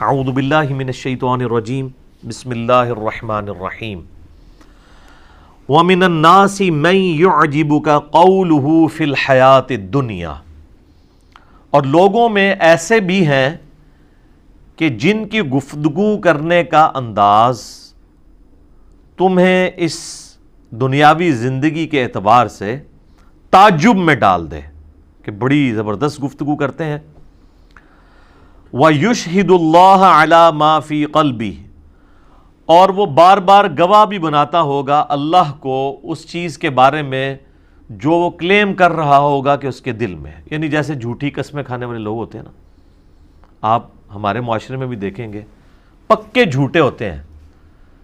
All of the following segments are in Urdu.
اعوذ باللہ من الشیطان الرجیم بسم اللہ الرحمن الرحیم وَمِنَ النَّاسِ مَن يُعْجِبُكَ قَوْلُهُ فِي الْحَيَاةِ الدُّنْيَا، اور لوگوں میں ایسے بھی ہیں کہ جن کی گفتگو کرنے کا انداز تمہیں اس دنیاوی زندگی کے اعتبار سے تعجب میں ڈال دے کہ بڑی زبردست گفتگو کرتے ہیں۔ وَيُشْهِدُ اللَّهَ عَلَى مَا فِي قَلْبِهِ، اور وہ بار بار گواہ بھی بناتا ہوگا اللہ کو اس چیز کے بارے میں جو وہ کلیم کر رہا ہوگا کہ اس کے دل میں، یعنی جیسے جھوٹی قسمیں کھانے والے لوگ ہوتے ہیں نا، آپ ہمارے معاشرے میں بھی دیکھیں گے پکے جھوٹے ہوتے ہیں،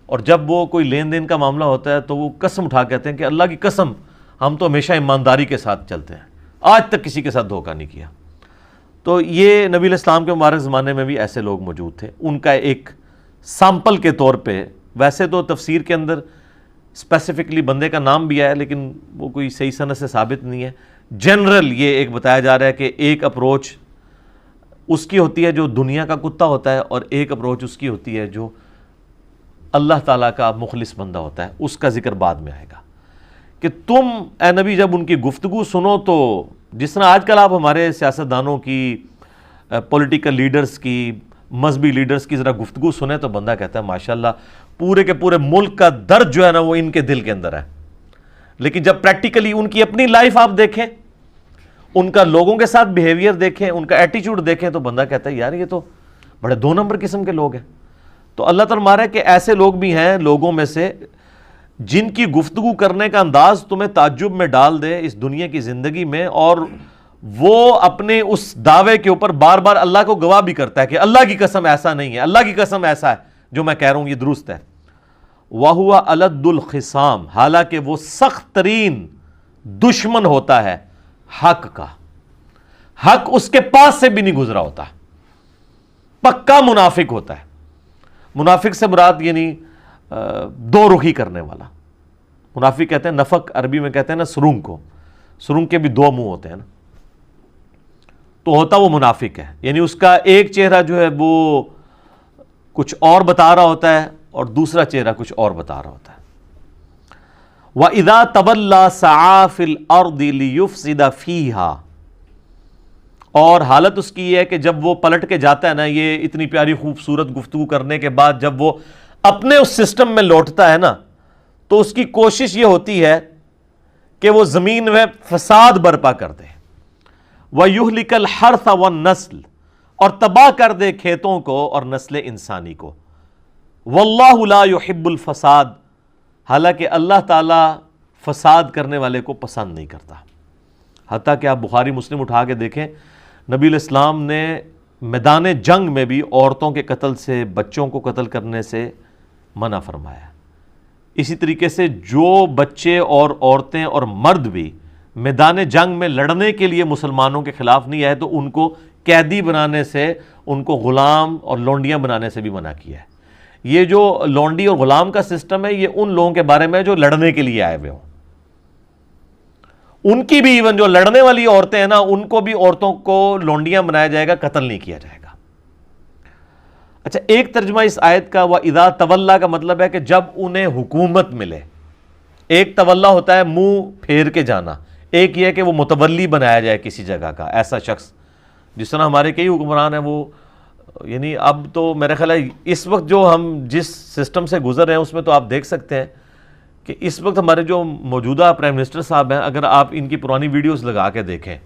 اور جب وہ کوئی لین دین کا معاملہ ہوتا ہے تو وہ قسم اٹھا کہتے ہیں کہ اللہ کی قسم ہم تو ہمیشہ ایمانداری کے ساتھ چلتے ہیں، آج تک کسی کے ساتھ دھوکہ نہیں کیا۔ تو یہ نبی علیہ السلام کے مبارک زمانے میں بھی ایسے لوگ موجود تھے۔ ان کا ایک سیمپل کے طور پہ، ویسے تو تفسیر کے اندر اسپیسیفکلی بندے کا نام بھی ہے لیکن وہ کوئی صحیح سند سے ثابت نہیں ہے، جنرل یہ ایک بتایا جا رہا ہے کہ ایک اپروچ اس کی ہوتی ہے جو دنیا کا کتا ہوتا ہے، اور ایک اپروچ اس کی ہوتی ہے جو اللہ تعالیٰ کا مخلص بندہ ہوتا ہے۔ اس کا ذکر بعد میں آئے گا کہ تم اے نبی جب ان کی گفتگو سنو تو جس طرح آج کل آپ ہمارے سیاستدانوں کی، پولیٹیکل لیڈرز کی، مذہبی لیڈرز کی ذرا گفتگو سنیں تو بندہ کہتا ہے ماشاءاللہ پورے کے پورے ملک کا درد جو ہے نا وہ ان کے دل کے اندر ہے، لیکن جب پریکٹیکلی ان کی اپنی لائف آپ دیکھیں، ان کا لوگوں کے ساتھ بیہیویئر دیکھیں، ان کا ایٹیچیوڈ دیکھیں تو بندہ کہتا ہے یار یہ تو بڑے دو نمبر قسم کے لوگ ہیں۔ تو اللہ تعالیٰ فرما رہا ہے کہ ایسے لوگ بھی ہیں لوگوں میں سے جن کی گفتگو کرنے کا انداز تمہیں تعجب میں ڈال دے اس دنیا کی زندگی میں، اور وہ اپنے اس دعوے کے اوپر بار بار اللہ کو گواہ بھی کرتا ہے کہ اللہ کی قسم ایسا نہیں ہے، اللہ کی قسم ایسا ہے، جو میں کہہ رہا ہوں یہ درست ہے۔ وَهُوَ أَلَدُّ الْخِصَامِ، حالانکہ وہ سخت ترین دشمن ہوتا ہے حق کا، حق اس کے پاس سے بھی نہیں گزرا ہوتا، پکا منافق ہوتا ہے۔ منافق سے مراد یعنی دو رخی کرنے والا، منافق کہتے ہیں، نفق عربی میں کہتے ہیں نا سرنگ کو، سرنگ کے بھی دو منہ ہوتے ہیں نا، تو ہوتا وہ منافق ہے، یعنی اس کا ایک چہرہ جو ہے وہ کچھ اور بتا رہا ہوتا ہے اور دوسرا چہرہ کچھ اور بتا رہا ہوتا ہے۔ وَإِذَا تَوَلَّى سَعَىٰ فِي الْأَرْضِ لِيُفْسِدَ فِيهَا، اور حالت اس کی یہ ہے کہ جب وہ پلٹ کے جاتا ہے نا، یہ اتنی پیاری خوبصورت گفتگو کرنے کے بعد جب وہ اپنے اس سسٹم میں لوٹتا ہے نا تو اس کی کوشش یہ ہوتی ہے کہ وہ زمین میں فساد برپا کر دے، وَيُهْلِكَ الْحَرْثَ وَالنَّسْلَ، اور تباہ کر دے کھیتوں کو اور نسل انسانی کو۔ وَاللَّهُ لَا يُحِبُّ الْفَسَاد، حالانکہ اللہ تعالیٰ فساد کرنے والے کو پسند نہیں کرتا۔ حتیٰ کہ آپ بخاری مسلم اٹھا کے دیکھیں، نبی علیہ السلام نے میدان جنگ میں بھی عورتوں کے قتل سے، بچوں کو قتل کرنے سے منع فرمایا۔ اسی طریقے سے جو بچے اور عورتیں اور مرد بھی میدان جنگ میں لڑنے کے لیے مسلمانوں کے خلاف نہیں آئے تو ان کو قیدی بنانے سے، ان کو غلام اور لونڈیاں بنانے سے بھی منع کیا ہے۔ یہ جو لونڈی اور غلام کا سسٹم ہے یہ ان لوگوں کے بارے میں جو لڑنے کے لیے آئے ہوئے ہوں، ان کی بھی ایون جو لڑنے والی عورتیں ہیں نا ان کو بھی عورتوں کو لونڈیاں بنایا جائے گا، قتل نہیں کیا جائے گا۔ اچھا، ایک ترجمہ اس آیت کا وَإِذَا تَوَلَّى کا مطلب ہے کہ جب انہیں حکومت ملے۔ ایک تولا ہوتا ہے منہ پھیر کے جانا، ایک یہ ہے کہ وہ متولی بنایا جائے کسی جگہ کا، ایسا شخص جس طرح ہمارے کئی حکمران ہیں وہ، یعنی اب تو میرے خیال ہے اس وقت جو ہم جس سسٹم سے گزر رہے ہیں اس میں تو آپ دیکھ سکتے ہیں کہ اس وقت ہمارے جو موجودہ پرائم منسٹر صاحب ہیں، اگر آپ ان کی پرانی ویڈیوز لگا کے دیکھیں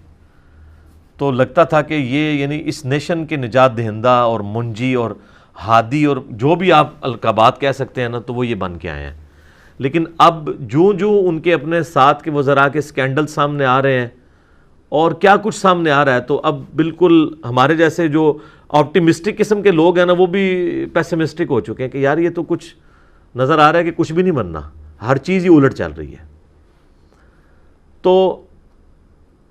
تو لگتا تھا کہ یہ یعنی اس نیشن کے نجات دہندہ اور منجی اور ہادی اور جو بھی آپ القابات کہہ سکتے ہیں نا، تو وہ یہ بن کے آئے ہیں۔ لیکن اب جو ان کے اپنے ساتھ کے وزراء کے سکینڈل سامنے آ رہے ہیں اور کیا کچھ سامنے آ رہا ہے، تو اب بالکل ہمارے جیسے جو آپٹیمسٹک قسم کے لوگ ہیں نا وہ بھی پیسمسٹک ہو چکے ہیں کہ یار یہ تو کچھ نظر آ رہا ہے کہ کچھ بھی نہیں بننا، ہر چیز ہی الٹ چل رہی ہے۔ تو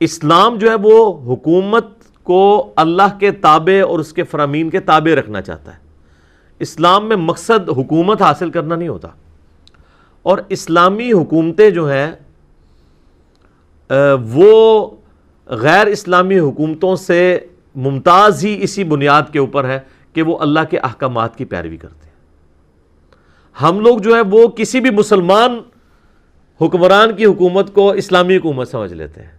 اسلام جو ہے وہ حکومت کو اللہ کے تابع اور اس کے فرامین کے تابع رکھنا چاہتا ہے۔ اسلام میں مقصد حکومت حاصل کرنا نہیں ہوتا، اور اسلامی حکومتیں جو ہیں وہ غیر اسلامی حکومتوں سے ممتاز ہی اسی بنیاد کے اوپر ہے کہ وہ اللہ کے احکامات کی پیروی کرتے ہیں. ہم لوگ جو ہے وہ کسی بھی مسلمان حکمران کی حکومت کو اسلامی حکومت سمجھ لیتے ہیں.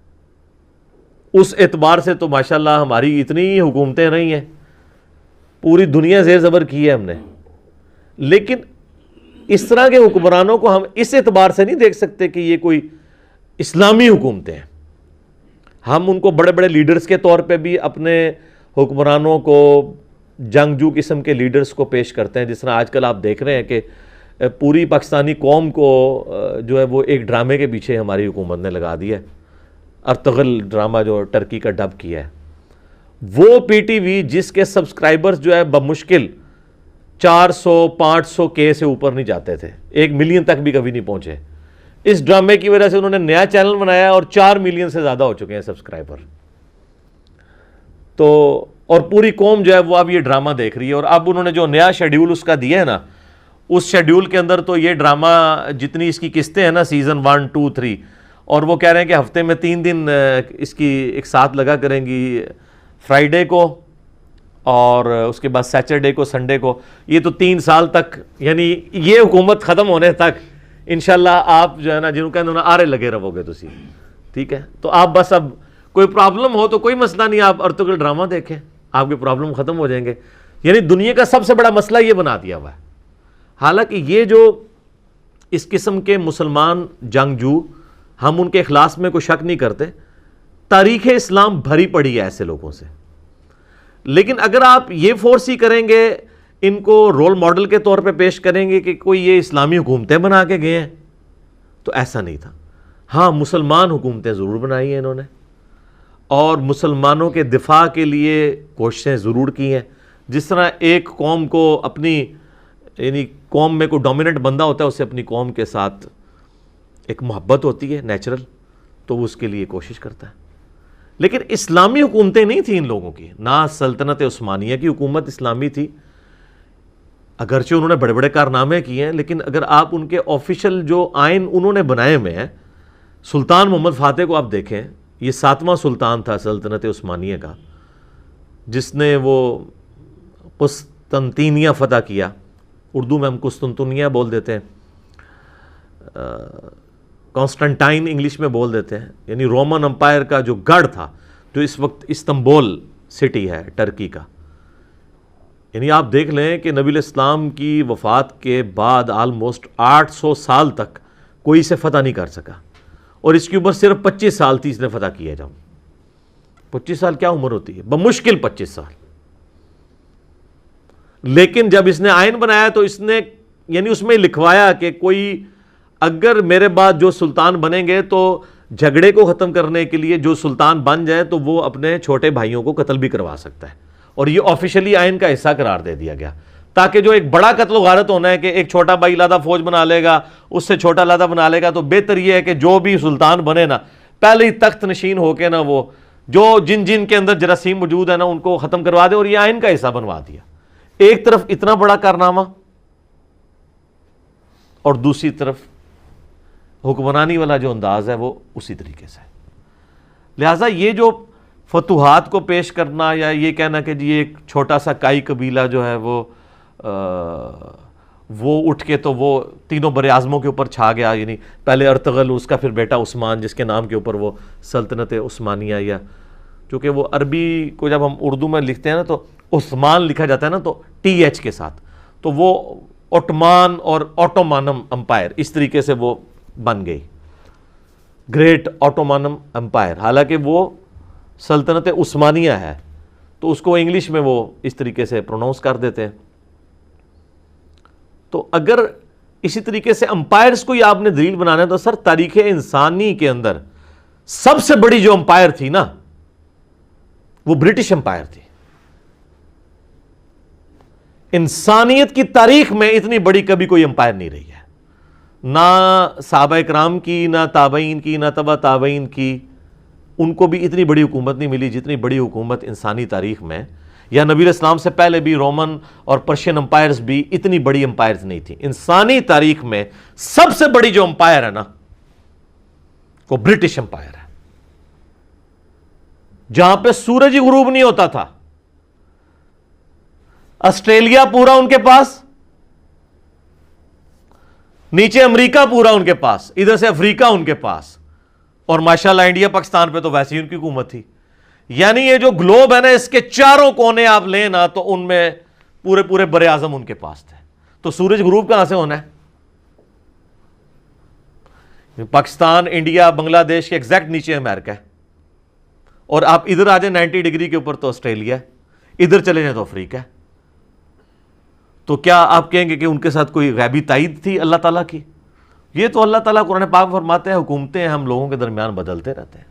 اس اعتبار سے تو ماشاءاللہ ہماری اتنی حکومتیں رہی ہیں, پوری دنیا زیر زبر کی ہے ہم نے, لیکن اس طرح کے حکمرانوں کو ہم اس اعتبار سے نہیں دیکھ سکتے کہ یہ کوئی اسلامی حکومتیں ہیں. ہم ان کو بڑے بڑے لیڈرز کے طور پہ بھی اپنے حکمرانوں کو جنگجو قسم کے لیڈرز کو پیش کرتے ہیں, جس طرح آج کل آپ دیکھ رہے ہیں کہ پوری پاکستانی قوم کو جو ہے وہ ایک ڈرامے کے پیچھے ہماری حکومت نے لگا دیا ہے. ارطغرل ڈرامہ جو ٹرکی کا ڈب کیا ہے, وہ پی ٹی وی جس کے سبسکرائبرز جو ہے بمشکل 400-500 کے سے اوپر نہیں جاتے تھے, 1 ملین تک بھی کبھی نہیں پہنچے, اس ڈرامے کی وجہ سے انہوں نے نیا چینل بنایا اور 4 ملین سے زیادہ ہو چکے ہیں سبسکرائبر. تو اور پوری قوم جو ہے وہ اب یہ ڈرامہ دیکھ رہی ہے, اور اب انہوں نے جو نیا شیڈیول اس کا دیا ہے نا, اس شیڈیول کے اندر تو یہ ڈرامہ جتنی اس کی قسطیں ہیں نا, سیزن 1, 2, 3, اور وہ کہہ رہے ہیں کہ ہفتے میں 3 دن اس کی ایک ساتھ لگا کریں گی, فرائیڈے کو اور اس کے بعد سیچرڈے کو, سنڈے کو. یہ تو 3 سال تک, یعنی یہ حکومت ختم ہونے تک انشاءاللہ آپ جو ہے نا جنہوں کہتے ہیں آرے لگے رہو گے تسی, ٹھیک ہے. تو آپ بس اب کوئی پرابلم ہو تو کوئی مسئلہ نہیں, آپ ارطغرل ڈرامہ دیکھیں, آپ کے پرابلم ختم ہو جائیں گے. یعنی دنیا کا سب سے بڑا مسئلہ یہ بنا دیا ہوا ہے. حالانکہ یہ جو اس قسم کے مسلمان جنگجو, ہم ان کے اخلاص میں کوئی شک نہیں کرتے, تاریخ اسلام بھری پڑی ہے ایسے لوگوں سے. لیکن اگر آپ یہ فورس ہی کریں گے, ان کو رول ماڈل کے طور پہ پیش کریں گے کہ کوئی یہ اسلامی حکومتیں بنا کے گئے ہیں, تو ایسا نہیں تھا. ہاں, مسلمان حکومتیں ضرور بنائی ہیں انہوں نے, اور مسلمانوں کے دفاع کے لیے کوششیں ضرور کی ہیں. جس طرح ایک قوم کو اپنی, یعنی قوم میں کوئی ڈومیننٹ بندہ ہوتا ہے, اسے اپنی قوم کے ساتھ ایک محبت ہوتی ہے نیچرل, تو وہ اس کے لیے کوشش کرتا ہے. لیکن اسلامی حکومتیں نہیں تھیں ان لوگوں کی, نہ سلطنت عثمانیہ کی حکومت اسلامی تھی, اگرچہ انہوں نے بڑے بڑے کارنامے کیے ہیں, لیکن اگر آپ ان کے آفیشل جو آئین انہوں نے بنائے ہوئے ہیں, سلطان محمد فاتح کو آپ دیکھیں, یہ 7واں سلطان تھا سلطنت عثمانیہ کا, جس نے وہ قسطنطینیہ فتح کیا. اردو میں ہم قسطنطنیہ بول دیتے ہیں, کانسٹنٹائن انگلش میں بول دیتے ہیں. یعنی رومن امپائر کا جو گڑھ تھا, جو اس وقت استنبول سٹی ہے ٹرکی کا. یعنی آپ دیکھ لیں کہ نبی الاسلام کی وفات کے بعد آلموسٹ 800 سال تک کوئی اسے فتح نہیں کر سکا, اور اس کی عمر صرف 25 سال تھی اس نے فتح کیا. جاؤں 25 سال کیا عمر ہوتی ہے, بمشکل 25 سال. لیکن جب اس نے آئین بنایا تو اس نے یعنی اس میں لکھوایا کہ کوئی اگر میرے بعد جو سلطان بنیں گے تو جھگڑے کو ختم کرنے کے لیے جو سلطان بن جائے تو وہ اپنے چھوٹے بھائیوں کو قتل بھی کروا سکتا ہے. اور یہ آفیشلی آئین کا حصہ قرار دے دیا گیا, تاکہ جو ایک بڑا قتل و غارت ہونا ہے کہ ایک چھوٹا بھائی علیحدہ فوج بنا لے گا, اس سے چھوٹا علیحدہ بنا لے گا, تو بہتر یہ ہے کہ جو بھی سلطان بنے نا, پہلے ہی تخت نشین ہو کے نا وہ جو جن کے اندر جراثیم موجود ہے نا ان کو ختم کروا دے, اور یہ آئین کا حصہ بنوا دیا. ایک طرف اتنا بڑا کارنامہ, اور دوسری طرف حکمرانی والا جو انداز ہے وہ اسی طریقے سے. لہٰذا یہ جو فتوحات کو پیش کرنا, یا یہ کہنا کہ جی ایک چھوٹا سا کائی قبیلہ جو ہے وہ اٹھ کے تو وہ تینوں بر اعظموں کے اوپر چھا گیا, یعنی پہلے ارطغرل, اس کا پھر بیٹا عثمان, جس کے نام کے اوپر وہ سلطنت عثمانیہ, یا چونکہ وہ عربی کو جب ہم اردو میں لکھتے ہیں نا تو عثمان لکھا جاتا ہے نا تو TH کے ساتھ, تو وہ اوٹمان اور اوٹومانم امپائر اس طریقے سے وہ بن گئی, گریٹ اوٹومانم امپائر. حالانکہ وہ سلطنت عثمانیہ ہے, تو اس کو انگلش میں وہ اس طریقے سے پروناؤنس کر دیتے ہیں. تو اگر اسی طریقے سے امپائرز کو ہی آپ نے دلیل بنانا ہے تو سر تاریخ انسانی کے اندر سب سے بڑی جو امپائر تھی نا وہ برٹش امپائر تھی. انسانیت کی تاریخ میں اتنی بڑی کبھی کوئی امپائر نہیں رہی ہے, نہ صحابہ اکرام کی, نہ تابعین کی, نہ تبع تابعین کی. ان کو بھی اتنی بڑی حکومت نہیں ملی جتنی بڑی حکومت انسانی تاریخ میں, یا نبی علیہ السلام سے پہلے بھی رومن اور پرشین امپائرز بھی اتنی بڑی امپائرز نہیں تھی. انسانی تاریخ میں سب سے بڑی جو امپائر ہے نا وہ برٹش امپائر ہے, جہاں پہ سورج ہی غروب نہیں ہوتا تھا, آسٹریلیا پورا ان کے پاس، نیچے امریکہ پورا ان کے پاس، ادھر سے افریقہ ان کے پاس، اور ماشاءاللہ انڈیا پاکستان پہ تو ویسے ہی ان کی حکومت تھی. یعنی یہ جو گلوب ہے نا، اس کے چاروں کونے آپ لیں نا تو ان میں پورے پورے بر اعظم ان کے پاس تھے. تو سورج غروب کہاں سے ہونا ہے؟ پاکستان، انڈیا، بنگلہ دیش کے ایگزیکٹ نیچے امریکہ ہے، اور آپ ادھر آ جائیں 90 ڈگری کے اوپر تو آسٹریلیا ہے، ادھر چلے جائیں تو افریقہ ہے. تو کیا آپ کہیں گے کہ ان کے ساتھ کوئی غیبی تائید تھی اللہ تعالیٰ کی؟ یہ تو اللہ تعالیٰ قرآن پاک فرماتے ہیں حکومتیں ہم لوگوں کے درمیان بدلتے رہتے ہیں.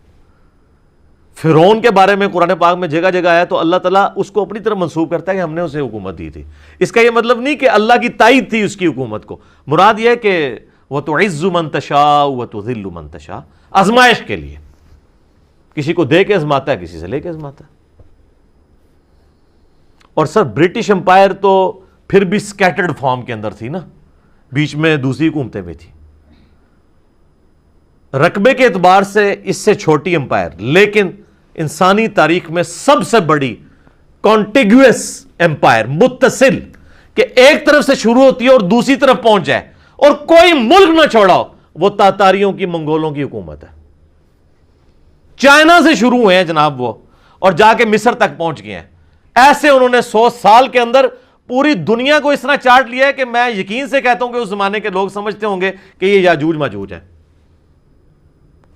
فرعون کے بارے میں قرآن پاک میں جگہ جگہ آیا تو اللہ تعالیٰ اس کو اپنی طرف منسوب کرتا ہے کہ ہم نے اسے حکومت دی تھی. اس کا یہ مطلب نہیں کہ اللہ کی تائید تھی اس کی حکومت کو، مراد یہ ہے کہ وَتُعِزُّ مَن تَشَاءُ وَتُذِلُّ مَن تَشَاءُ، آزمائش کے لیے، کسی کو دے کے آزماتا ہے، کسی سے لے کے آزماتا ہے. اور سر برٹش امپائر تو پھر بھی سکیٹرڈ فارم کے اندر تھی نا، بیچ میں دوسری حکومتیں بھی تھی. رقبے کے اعتبار سے اس سے چھوٹی امپائر، لیکن انسانی تاریخ میں سب سے بڑی کانٹیگوس امپائر، متصل، کہ ایک طرف سے شروع ہوتی ہے اور دوسری طرف پہنچ جائے اور کوئی ملک نہ چھوڑا ہو، وہ تاتاریوں کی، منگولوں کی حکومت ہے. چائنا سے شروع ہوئے ہیں جناب وہ، اور جا کے مصر تک پہنچ گئے ہیں. ایسے انہوں نے 100 سال کے اندر پوری دنیا کو اس طرح چاٹ لیا ہے کہ میں یقین سے کہتا ہوں کہ اس زمانے کے لوگ سمجھتے ہوں گے کہ یہ یاجوج ماجوج ہے.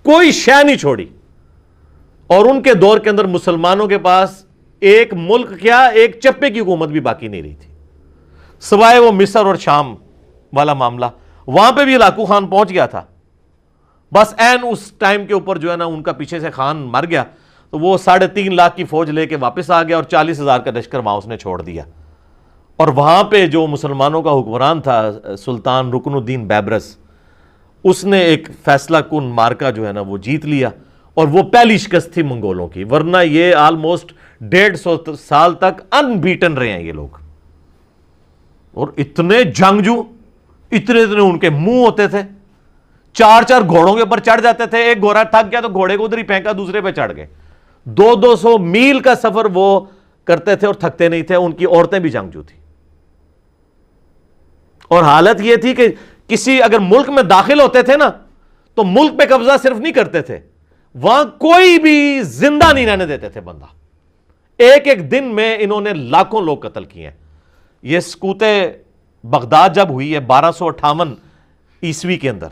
کوئی شے نہیں چھوڑی. اور ان کے دور کے اندر مسلمانوں کے پاس ایک ملک کیا، ایک چپے کی حکومت بھی باقی نہیں رہی تھی، سوائے وہ مصر اور شام والا معاملہ. وہاں پہ بھی ہلاکو خان پہنچ گیا تھا، بس این اس ٹائم کے اوپر جو ہے نا ان کا پیچھے سے خان مر گیا تو وہ 3.5 لاکھ کی فوج لے کے واپس آ گیا اور 40,000 کا لشکر وہاں اس نے چھوڑ دیا. اور وہاں پہ جو مسلمانوں کا حکمران تھا سلطان رکن الدین بیبرس، اس نے ایک فیصلہ کن مارکا جو ہے نا وہ جیت لیا، اور وہ پہلی شکست تھی منگولوں کی. ورنہ یہ آلموسٹ 150 سال تک ان بیٹن رہے ہیں یہ لوگ. اور اتنے جنگجو، اتنے ان کے منہ ہوتے تھے، 4 گھوڑوں کے اوپر چڑھ جاتے تھے. ایک گھوڑا تھک گیا تو گھوڑے کو ادھر ہی پھینکا، دوسرے پہ چڑھ گئے. 200 میل کا سفر وہ کرتے تھے اور تھکتے نہیں تھے. ان کی عورتیں بھی جنگجو تھی. اور حالت یہ تھی کہ کسی اگر ملک میں داخل ہوتے تھے نا تو ملک پہ قبضہ صرف نہیں کرتے تھے، وہاں کوئی بھی زندہ نہیں رہنے دیتے تھے بندہ. ایک دن میں انہوں نے لاکھوں لوگ قتل کیے ہیں. یہ سقوط بغداد جب ہوئی ہے 1258 عیسوی کے اندر،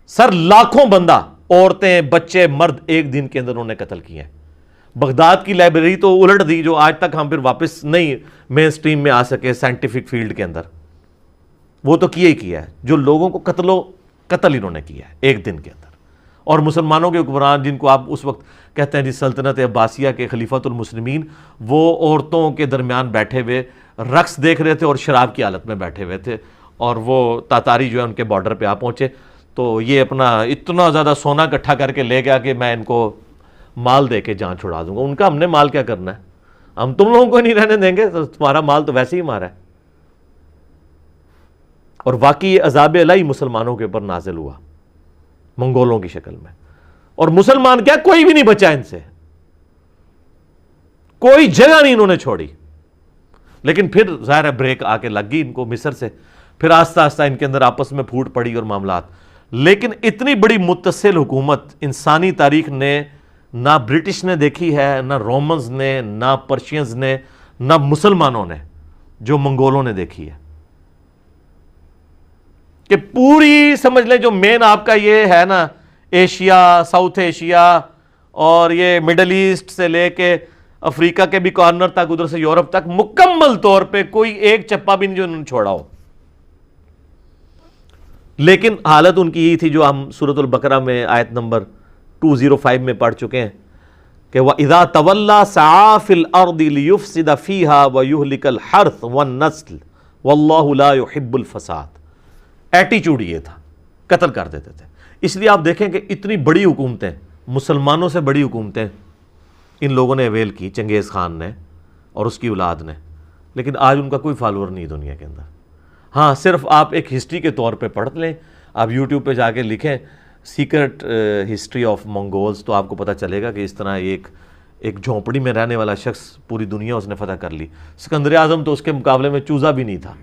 سر لاکھوں بندہ، عورتیں، بچے، مرد ایک دن کے اندر انہوں نے قتل کیے ہیں. بغداد کی لائبریری تو الٹ دی، جو آج تک ہم پھر واپس نہیں مین سٹریم میں آ سکے سائنٹیفک فیلڈ کے اندر. وہ تو کیا ہی کیا ہے، جو لوگوں کو قتل انہوں نے کیا ہے ایک دن کے اندر. اور مسلمانوں کے حکمران جن کو آپ اس وقت کہتے ہیں جی سلطنت عباسیہ کے خلیفۃ المسلمین، وہ عورتوں کے درمیان بیٹھے ہوئے رقص دیکھ رہے تھے اور شراب کی حالت میں بیٹھے ہوئے تھے. اور وہ تاتاری جو ہے ان کے بارڈر پہ آ پہنچے تو یہ اپنا اتنا زیادہ سونا اکٹھا کر کے لے گیا کہ میں ان کو مال دے کے جان چھڑا دوں گا. ان کا ہم نے مال کیا کرنا ہے، ہم تم لوگوں کو نہیں رہنے دیں گے، تمہارا مال تو ویسے ہی ہمارا ہے. اور واقعی عذاب الہی مسلمانوں کے اوپر نازل ہوا منگولوں کی شکل میں. اور مسلمان کیا، کوئی بھی نہیں بچا ان سے، کوئی جگہ نہیں انہوں نے چھوڑی. لیکن پھر ظاہر ہے بریک آ کے لگ گئی ان کو مصر سے، پھر آہستہ آہستہ ان کے اندر آپس میں پھوٹ پڑی اور معاملات. لیکن اتنی بڑی متصل حکومت انسانی تاریخ نے نہ برٹش نے دیکھی ہے، نہ رومنز نے، نہ پرشینز نے، نہ مسلمانوں نے، جو منگولوں نے دیکھی ہے. کہ پوری سمجھ لیں جو مین آپ کا یہ ہے نا ایشیا، ساؤتھ ایشیا اور یہ مڈل ایسٹ سے لے کے افریقہ کے بھی کارنر تک، ادھر سے یورپ تک، مکمل طور پہ کوئی ایک چپا بھی نہیں جو انہوں نے چھوڑا ہو. لیکن حالت ان کی یہی تھی جو ہم سورۃ البقرہ میں آیت نمبر 205 میں پڑھ چکے ہیں کہ وَإِذَا تَوَلَّا سَعَىٰ فِي الْأَرْضِ لِيُفْسِدَ فِيهَا وَيُهْلِكَ الْحَرْثَ وَالنَّسْلَ وَاللَّهُ لَا يُحِبُّ الْفَسَادَ. ایٹیچیوڈ یہ تھا، قتل کر دیتے تھے. اس لیے آپ دیکھیں کہ اتنی بڑی حکومتیں، مسلمانوں سے بڑی حکومتیں ان لوگوں نے اویل کی، چنگیز خان نے اور اس کی اولاد نے. لیکن آج ان کا کوئی فالوور نہیں دنیا کے اندر. ہاں صرف آپ ایک ہسٹری کے طور پہ پڑھ لیں، آپ یوٹیوب پہ جا کے لکھیں سیکرٹ ہسٹری آف منگولز، تو آپ کو پتہ چلے گا کہ اس طرح ایک ایک جھونپڑی میں رہنے والا شخص پوری دنیا اس نے فتح کر لی. سکندر اعظم تو اس کے مقابلے میں چوزا بھی نہیں تھا،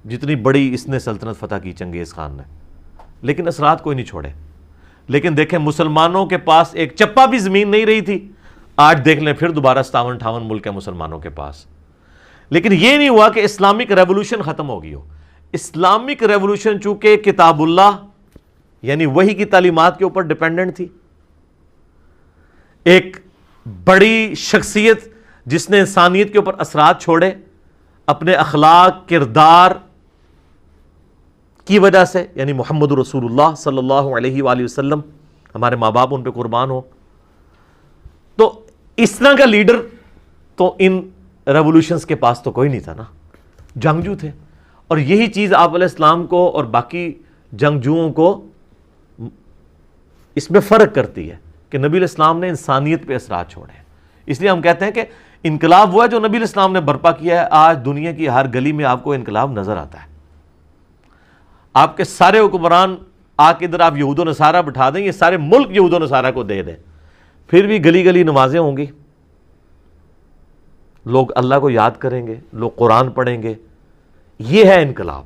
جتنی بڑی اس نے سلطنت فتح کی چنگیز خان نے، لیکن اثرات کوئی نہیں چھوڑے. لیکن دیکھیں مسلمانوں کے پاس ایک چپا بھی زمین نہیں رہی تھی. آج دیکھ لیں پھر دوبارہ 57-58 ملک ہیں مسلمانوں کے پاس. لیکن یہ نہیں ہوا کہ اسلامک ریولوشن ختم ہو گئی ہو. اسلامک ریولوشن چونکہ کتاب اللہ یعنی وحی کی تعلیمات کے اوپر ڈیپینڈنٹ تھی، ایک بڑی شخصیت جس نے انسانیت کے اوپر اثرات چھوڑے اپنے اخلاق کردار کی وجہ سے، یعنی محمد رسول اللہ صلی اللہ علیہ وآلہ وسلم، ہمارے ماں باپ ان پہ قربان ہو. تو اس طرح کا لیڈر تو ان ریولوشنز کے پاس تو کوئی نہیں تھا نا، جنگجو تھے. اور یہی چیز آپ علیہ السلام کو اور باقی جنگجوؤں کو اس میں فرق کرتی ہے کہ نبی علیہ السلام نے انسانیت پہ اثرات چھوڑے ہیں. اس لیے ہم کہتے ہیں کہ انقلاب وہ ہے جو نبی علیہ السلام نے برپا کیا ہے. آج دنیا کی ہر گلی میں آپ کو انقلاب نظر آتا ہے. آپ کے سارے حکمران آ کے ادھر آپ یہود و نصارہ بٹھا دیں، یہ سارے ملک یہود و نصارہ کو دے دیں، پھر بھی گلی گلی نمازیں ہوں گی، لوگ اللہ کو یاد کریں گے، لوگ قرآن پڑھیں گے. یہ ہے انقلاب.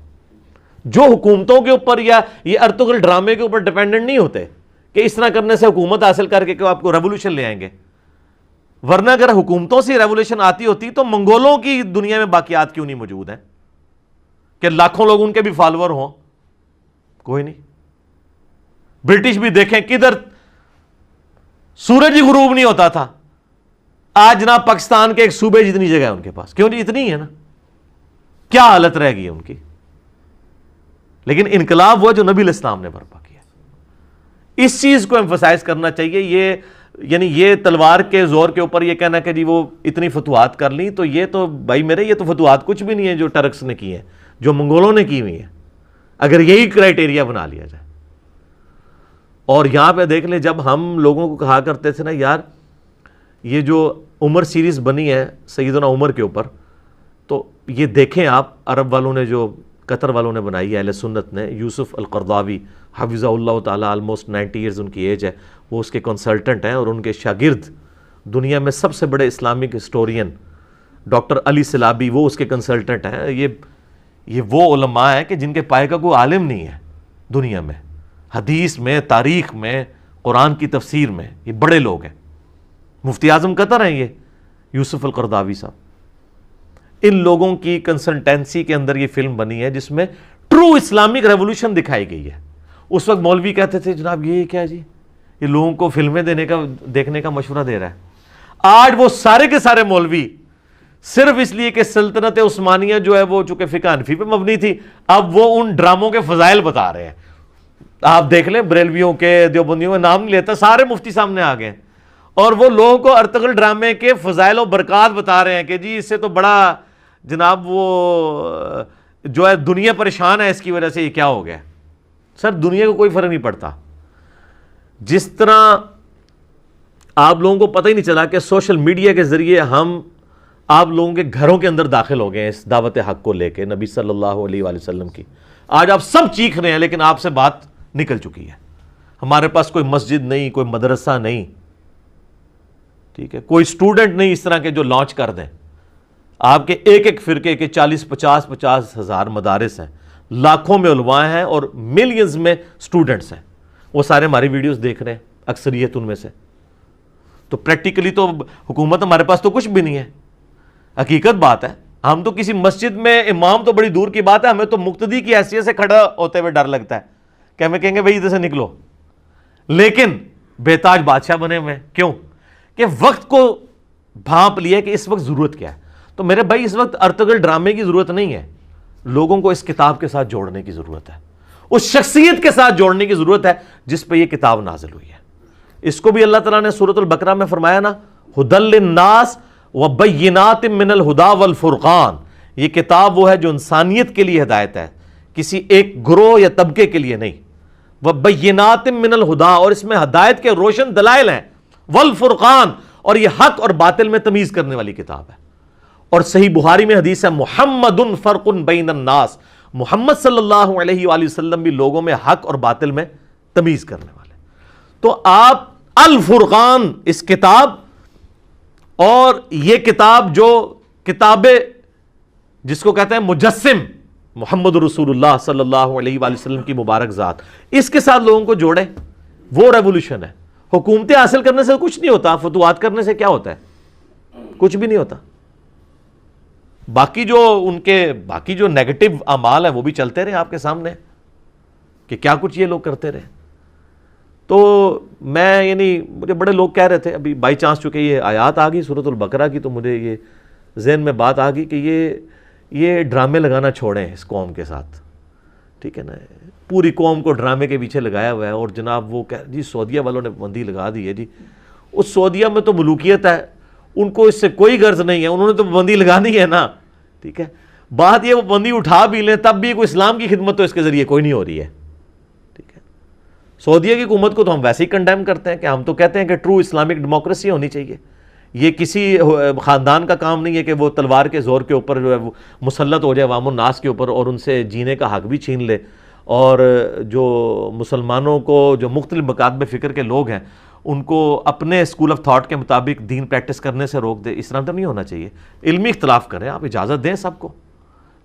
جو حکومتوں کے اوپر یا یہ ارطغرل ڈرامے کے اوپر ڈیپینڈنٹ نہیں ہوتے کہ اس طرح کرنے سے حکومت حاصل کر کے کہ آپ کو ریولوشن لے آئیں گے. ورنہ اگر حکومتوں سے ریولوشن آتی ہوتی تو منگولوں کی دنیا میں باقیات کیوں نہیں موجود ہیں کہ لاکھوں لوگ ان کے بھی فالوور ہوں؟ کوئی نہیں. برٹش بھی دیکھیں کدھر سورج ہی غروب نہیں ہوتا تھا. آج جناب پاکستان کے ایک صوبے جتنی جگہ ہے ان کے پاس، کیوں نہیں؟ اتنی ہے نا. کیا حالت رہ گئی ہے ان کی. لیکن انقلاب وہ جو نبی علیہ السلام نے برپا کیا. اس چیز کو ایمفسائز کرنا چاہیے. یہ یعنی یہ تلوار کے زور کے اوپر یہ کہنا کہ جی وہ اتنی فتوحات کر لیں، تو یہ تو بھائی میرے یہ تو فتوحات کچھ بھی نہیں ہے جو ٹرکس نے کی ہیں، جو منگولوں نے کی ہوئی ہیں، اگر یہی کرائٹیریا بنا لیا جائے. اور یہاں پہ دیکھ لیں جب ہم لوگوں کو کہا کرتے تھے نا یار یہ جو عمر سیریز بنی ہے سیدنا عمر کے اوپر، تو یہ دیکھیں آپ عرب والوں نے جو قطر والوں نے بنائی ہے، اہل سنت نے، یوسف القرضاوی حفظہ اللہ تعالی، آلموسٹ 90 ایئرز ان کی ایج ہے، وہ اس کے کنسلٹنٹ ہیں، اور ان کے شاگرد دنیا میں سب سے بڑے اسلامک ہسٹورین ڈاکٹر علی سلابی وہ اس کے کنسلٹنٹ ہیں. یہ وہ علماء ہیں کہ جن کے پائے کا کوئی عالم نہیں ہے دنیا میں، حدیث میں، تاریخ میں، قرآن کی تفسیر میں. یہ بڑے لوگ ہیں. مفتی اعظم قطر ہیں یہ یوسف القرضاوی صاحب. ان لوگوں کی کنسلٹنسی کے اندر یہ فلم بنی ہے جس میں ٹرو اسلامک ریولوشن دکھائی گئی ہے. اس وقت مولوی کہتے تھے جناب یہ کیا جی، یہ لوگوں کو فلمیں دیکھنے کا مشورہ دے رہا ہے. آج وہ سارے کے سارے مولوی صرف اس لیے کہ سلطنت عثمانیہ جو ہے وہ چونکہ فقہ حنفی پہ مبنی تھی، اب وہ ان ڈراموں کے فضائل بتا رہے ہیں. آپ دیکھ لیں بریلویوں کے، دیوبندیوں کا نام نہیں لیتا، سارے مفتی سامنے آ گئے اور وہ لوگوں کو ارطغرل ڈرامے کے فضائل و برکات بتا رہے ہیں کہ جی اس سے تو بڑا جناب وہ جو ہے دنیا پریشان ہے اس کی وجہ سے یہ کیا ہو گیا. سر دنیا کو کوئی فرق نہیں پڑتا. جس طرح آپ لوگوں کو پتہ ہی نہیں چلا کہ سوشل میڈیا کے ذریعے ہم آپ لوگوں کے گھروں کے اندر داخل ہو گئے ہیں اس دعوت حق کو لے کے نبی صلی اللہ علیہ وآلہ وسلم کی. آج آپ سب چیخ رہے ہیں لیکن آپ سے بات نکل چکی ہے. ہمارے پاس کوئی مسجد نہیں، کوئی مدرسہ نہیں، ٹھیک ہے، کوئی اسٹوڈنٹ نہیں اس طرح کے جو لانچ کر دیں. آپ کے ایک ایک فرقے کے 40-50 ہزار مدارس ہیں، لاکھوں میں علماء ہیں اور ملینز میں اسٹوڈنٹس ہیں. وہ سارے ہماری ویڈیوز دیکھ رہے ہیں، اکثریت ان میں سے. تو پریکٹیکلی تو حکومت ہمارے پاس تو کچھ بھی نہیں ہے. حقیقت بات ہے، ہم تو کسی مسجد میں امام تو بڑی دور کی بات ہے، ہمیں تو مقتدی کی حیثیت سے کھڑا ہوتے ہوئے ڈر لگتا ہے کہ ہمیں کہیں گے بھائی ادھر سے نکلو. لیکن بے تاج بادشاہ بنے ہوئے. کیوں؟ کہ وقت کو بھانپ لیا کہ اس وقت ضرورت کیا ہے. تو میرے بھائی اس وقت ارطغرل ڈرامے کی ضرورت نہیں ہے، لوگوں کو اس کتاب کے ساتھ جوڑنے کی ضرورت ہے، اس شخصیت کے ساتھ جوڑنے کی ضرورت ہے جس پہ یہ کتاب نازل ہوئی ہے. اس کو بھی اللہ تعالیٰ نے سورۃ البقرہ میں فرمایا نا، ھدی للناس وبینات من الہدی والفرقان. یہ کتاب وہ ہے جو انسانیت کے لیے ہدایت ہے، کسی ایک گروہ یا طبقے کے لیے نہیں. وبینات من الہدی، اور اس میں ہدایت کے روشن دلائل ہیں، والفرقان، اور یہ حق اور باطل میں تمیز کرنے والی کتاب ہے. اور صحیح بخاری میں حدیث ہے محمد فرق بین الناس، محمد صلی اللہ علیہ وآلہ وسلم بھی لوگوں میں حق اور باطل میں تمیز کرنے والے. تو آپ الفرقان اس کتاب اور یہ کتاب جو کتاب جس کو کہتے ہیں مجسم محمد رسول اللہ صلی اللہ علیہ وآلہ وسلم کی مبارک ذات، اس کے ساتھ لوگوں کو جوڑے، وہ ریولوشن ہے۔ حکومتیں حاصل کرنے سے کچھ نہیں ہوتا، فتوحات کرنے سے کیا ہوتا ہے؟ کچھ بھی نہیں ہوتا۔ باقی جو نیگیٹو اعمال ہیں وہ بھی چلتے رہے آپ کے سامنے کہ کیا کچھ یہ لوگ کرتے رہے۔ تو میں مجھے بڑے لوگ کہہ رہے تھے ابھی بائی چانس، چونکہ یہ آیات آ گئی سورۃ البقرہ کی، تو مجھے یہ ذہن میں بات آ گئی کہ یہ ڈرامے لگانا چھوڑیں اس قوم کے ساتھ، ٹھیک ہے نا؟ پوری قوم کو ڈرامے کے پیچھے لگایا ہوا ہے، اور جناب وہ جی سعودیہ والوں نے پابندی لگا دی ہے، جی اس سعودیہ میں تو ملوکیت ہے، ان کو اس سے کوئی غرض نہیں ہے، انہوں نے تو پابندی لگانی ہے نا، ٹھیک ہے؟ بات یہ وہ پابندی اٹھا بھی لیں تب بھی کوئی اسلام کی خدمت تو اس کے ذریعے کوئی نہیں ہو رہی ہے، ٹھیک ہے؟ سعودیہ کی حکومت کو تو ہم ویسے ہی کنڈیم کرتے ہیں کہ ہم تو کہتے ہیں کہ ٹرو اسلامک ڈیموکریسی ہونی چاہیے، یہ کسی خاندان کا کام نہیں ہے کہ وہ تلوار کے زور کے اوپر جو ہے وہ مسلط ہو جائے عوام الناس کے اوپر اور ان سے جینے کا حق بھی چھین لے، اور جو مسلمانوں کو جو مختلف مکاتب فکر کے لوگ ہیں ان کو اپنے اسکول آف تھاٹ کے مطابق دین پریکٹس کرنے سے روک دے۔ اس طرح تو نہیں ہونا چاہیے، علمی اختلاف کریں، آپ اجازت دیں سب کو،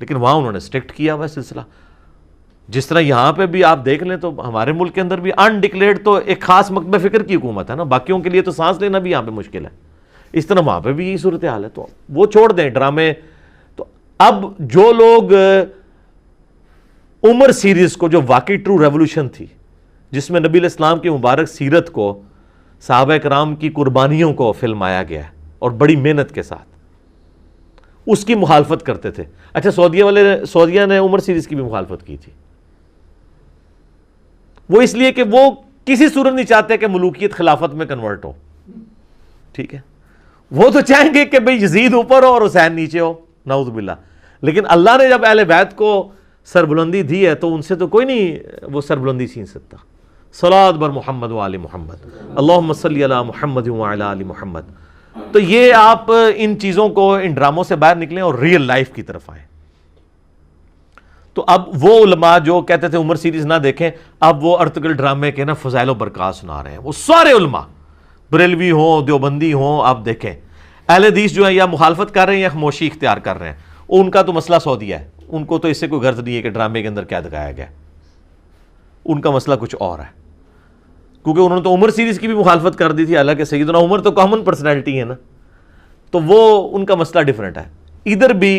لیکن وہاں انہوں نے اسٹرکٹ کیا ہوا ہے سلسلہ۔ جس طرح یہاں پہ بھی آپ دیکھ لیں تو ہمارے ملک کے اندر بھی انڈکلیئرڈ تو ایک خاص مکتب فکر کی حکومت ہے نا، باقیوں کے لیے تو سانس لینا بھی یہاں پہ مشکل ہے، اس طرح وہاں پہ بھی یہی صورتحال ہے۔ تو وہ چھوڑ دیں ڈرامے۔ تو اب جو لوگ عمر سیریز کو، جو واقعی ٹرو ریولوشن تھی جس میں نبی علیہ السلام کی مبارک سیرت کو، صحابہ کرام کی قربانیوں کو فلمایا گیا ہے اور بڑی محنت کے ساتھ، اس کی مخالفت کرتے تھے۔ اچھا سعودیہ نے عمر سیریز کی بھی مخالفت کی تھی، وہ اس لیے کہ وہ کسی صورت نہیں چاہتے کہ ملوکیت خلافت میں کنورٹ ہو، ٹھیک ہے؟ وہ تو چاہیں گے کہ بھئی یزید اوپر ہو اور حسین نیچے ہو، نعوذ باللہ۔ لیکن اللہ نے جب اہل بیت کو سربلندی دی ہے تو ان سے تو کوئی نہیں وہ سربلندی چھین سکتا۔ صلوات بر محمد و آل محمد، اللہم صلی علی محمد و علی آل محمد۔ تو یہ آپ ان چیزوں کو، ان ڈراموں سے باہر نکلیں اور ریئل لائف کی طرف آئیں۔ تو اب وہ علماء جو کہتے تھے عمر سیریز نہ دیکھیں، اب وہ ارطغرل ڈرامے کے نا فضائل و برکات سنا رہے ہیں۔ وہ سارے علماء، بریلوی ہوں، دیوبندی ہوں، آپ دیکھیں اہل حدیث جو ہیں یا مخالفت کر رہے ہیں یا خاموشی اختیار کر رہے ہیں، ان کا تو مسئلہ سعودیہ ہے، ان کو تو اس سے کوئی غرض نہیں ہے کہ ڈرامے کے اندر کیا دکھایا گیا، ان کا مسئلہ کچھ اور ہے، کیونکہ انہوں نے تو عمر سیریز کی بھی مخالفت کر دی تھی، حالانکہ سیدنا عمر تو کامن پرسنالٹی ہے نا، تو وہ ان کا مسئلہ ڈیفرنٹ ہے۔ ادھر بھی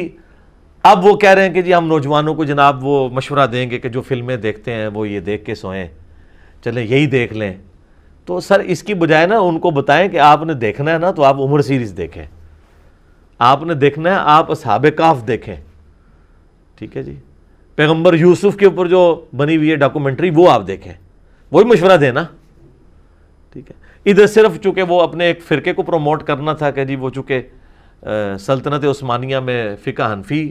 اب وہ کہہ رہے ہیں کہ جی ہم نوجوانوں کو جناب وہ مشورہ دیں گے کہ جو فلمیں دیکھتے ہیں وہ یہ دیکھ کے سوئیں، چلیں یہی دیکھ لیں۔ تو سر اس کی بجائے نا ان کو بتائیں کہ آپ نے دیکھنا ہے نا تو آپ عمر سیریز دیکھیں، آپ نے دیکھنا ہے آپ اصحاب کہف دیکھیں، ٹھیک ہے جی، پیغمبر یوسف کے اوپر جو بنی ہوئی ہے ڈاکومنٹری وہ آپ دیکھیں، وہی مشورہ دینا، ٹھیک ہے۔ ادھر صرف چونکہ وہ اپنے ایک فرقے کو پروموٹ کرنا تھا کہ جی وہ چونکہ سلطنت عثمانیہ میں فقہ حنفی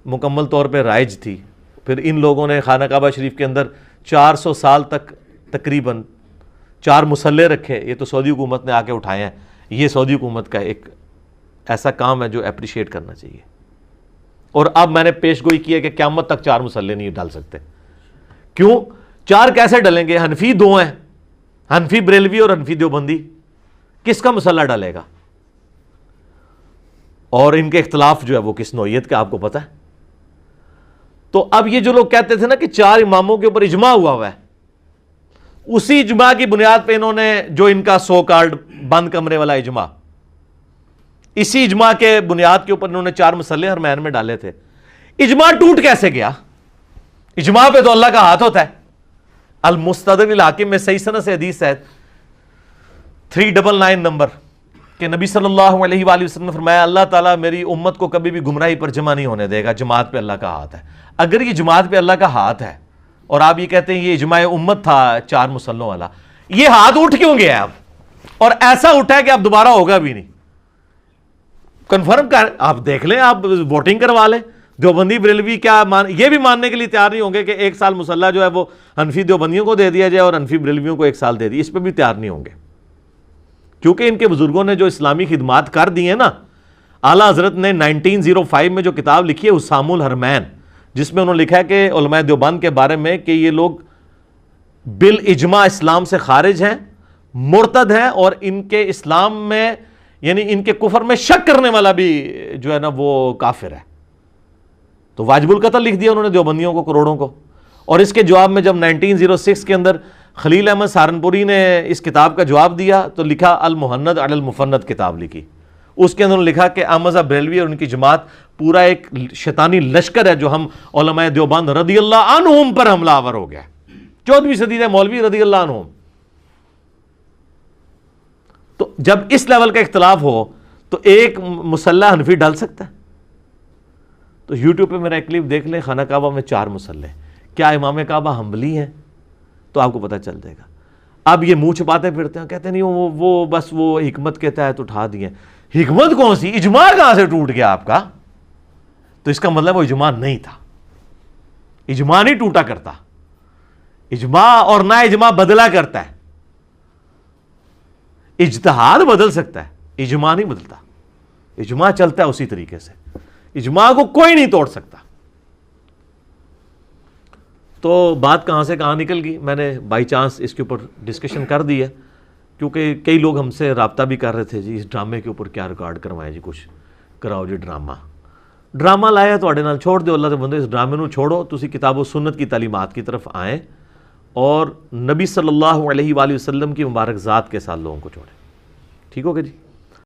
مکمل طور پہ رائج تھی، پھر ان لوگوں نے خانہ کعبہ شریف کے اندر 400 سال تک تقریباً 4 مصلے رکھے، یہ تو سعودی حکومت نے آ کے اٹھائے ہیں، یہ سعودی حکومت کا ایک ایسا کام ہے جو اپریشیٹ کرنا چاہیے۔ اور اب میں نے پیش گوئی کی ہے کہ قیامت تک 4 مصلے نہیں ڈال سکتے۔ کیوں؟ 4 کیسے ڈلیں گے؟ حنفی 2 ہیں، حنفی بریلوی اور حنفی دیوبندی، کس کا مصلہ ڈالے گا؟ اور ان کے اختلاف جو ہے وہ کس نوعیت کا آپ کو پتہ ہے۔ تو اب یہ جو لوگ کہتے تھے نا کہ 4 اماموں کے اوپر اجماع ہوا ہے، اسی اجماع کی بنیاد پہ انہوں نے جو ان کا سو کالڈ بند کمرے والا اجماع، اسی اجماع کے بنیاد کے اوپر انہوں نے 4 مصلے حرمین میں ڈالے تھے۔ اجماع ٹوٹ کیسے گیا؟ اجماع پہ تو اللہ کا ہاتھ ہوتا ہے۔ المستدرک الحاکم میں صحیح سند سے حدیث ہے 399 نمبر کہ نبی صلی اللہ علیہ وآلہ وسلم نے فرمایا اللہ تعالیٰ میری امت کو کبھی بھی گمراہی پر جمع نہیں ہونے دے گا، جماعت پہ اللہ کا ہاتھ ہے۔ اگر یہ جماعت پہ اللہ کا ہاتھ ہے اور آپ یہ کہتے ہیں یہ اجماع امت تھا 4 مصلوں والا، یہ ہاتھ اٹھ کیوں گیا اب؟ اور ایسا اٹھا ہے کہ اب دوبارہ ہوگا بھی نہیں، کنفرم کر، آپ دیکھ لیں، آپ ووٹنگ کروا لیں۔ دیوبندی بریلوی کیا یہ بھی ماننے کے لیے تیار نہیں ہوں گے کہ 1 سال مصلہ جو ہے وہ حنفی دیوبندیوں کو دے دیا جائے اور حنفی بریلویوں کو 1 سال دے دیا، اس پہ بھی تیار نہیں ہوں گے، کیونکہ ان کے بزرگوں نے جو اسلامی خدمات کر دی ہیں نا۔ اعلیٰ حضرت نے 1905 میں جو کتاب لکھی ہے حسام الحرمین، جس میں انہوں نے لکھا ہے کہ علماء دیوبند کے بارے میں کہ یہ لوگ بالاجماع اسلام سے خارج ہیں، مرتد ہیں، اور ان کے اسلام میں یعنی ان کے کفر میں شک کرنے والا بھی جو ہے نا وہ کافر ہے. تو واجب القتل لکھ دیا انہوں نے دیوبندیوں کو کروڑوں کو. اور اس کے جواب میں جب 1906 کے اندر خلیل احمد سہارنپوری نے اس کتاب کا جواب دیا تو لکھا المہند علی المفند کتاب لکھی. اس کے اندر انہوں نے لکھا کہ احمد صاحب بریلوی اور ان کی جماعت پورا ایک شیطانی لشکر ہے جو ہم علماء دیوبند رضی اللہ عنہم پر حملہ آور ہو گیا. 14ویں صدی کے مولوی رضی اللہ عنہم. تو جب اس لیول کا اختلاف ہو تو ایک مسلح حنفی ڈال سکتا ہے؟ تو یوٹیوب پہ میرا ایک کلپ دیکھ لیں، خانہ کعبہ میں 4 مسلح. کیا امام کعبہ حنبلی ہیں؟ تو آپ کو پتہ چل جائے گا. اب یہ منہ چھپاتے پھرتے ہیں، کہتے ہیں نہیں وہ بس وہ حکمت کے تحت اٹھا دیے. حکمت کون سی؟ اجماع کہاں سے ٹوٹ گیا آپ کا؟ تو اس کا مطلب وہ اجماع نہیں تھا. اجماع نہیں ٹوٹا کرتا، اجماع اور نہ اجماع بدلا کرتا ہے. اجتہاد بدل سکتا ہے، اجماع نہیں بدلتا. اجماع چلتا ہے اسی طریقے سے، اجماع کو کوئی نہیں توڑ سکتا. تو بات کہاں سے کہاں نکل گئی، میں نے بائی چانس اس کے اوپر ڈسکشن کر دی ہے کیونکہ کئی لوگ ہم سے رابطہ بھی کر رہے تھے جی اس ڈرامے کے اوپر کیا ریکارڈ کروائیں جی، کچھ کراؤ جی ڈرامہ لایا تو نال چھوڑ دو. اللہ کے بندے اس ڈرامے نو چھوڑو، تسی کتاب و سنت کی تعلیمات کی طرف آئیں اور نبی صلی اللہ علیہ وآلہ وسلم کی مبارک ذات کے ساتھ لوگوں کو چھوڑیں. ٹھیک ہوگا جی.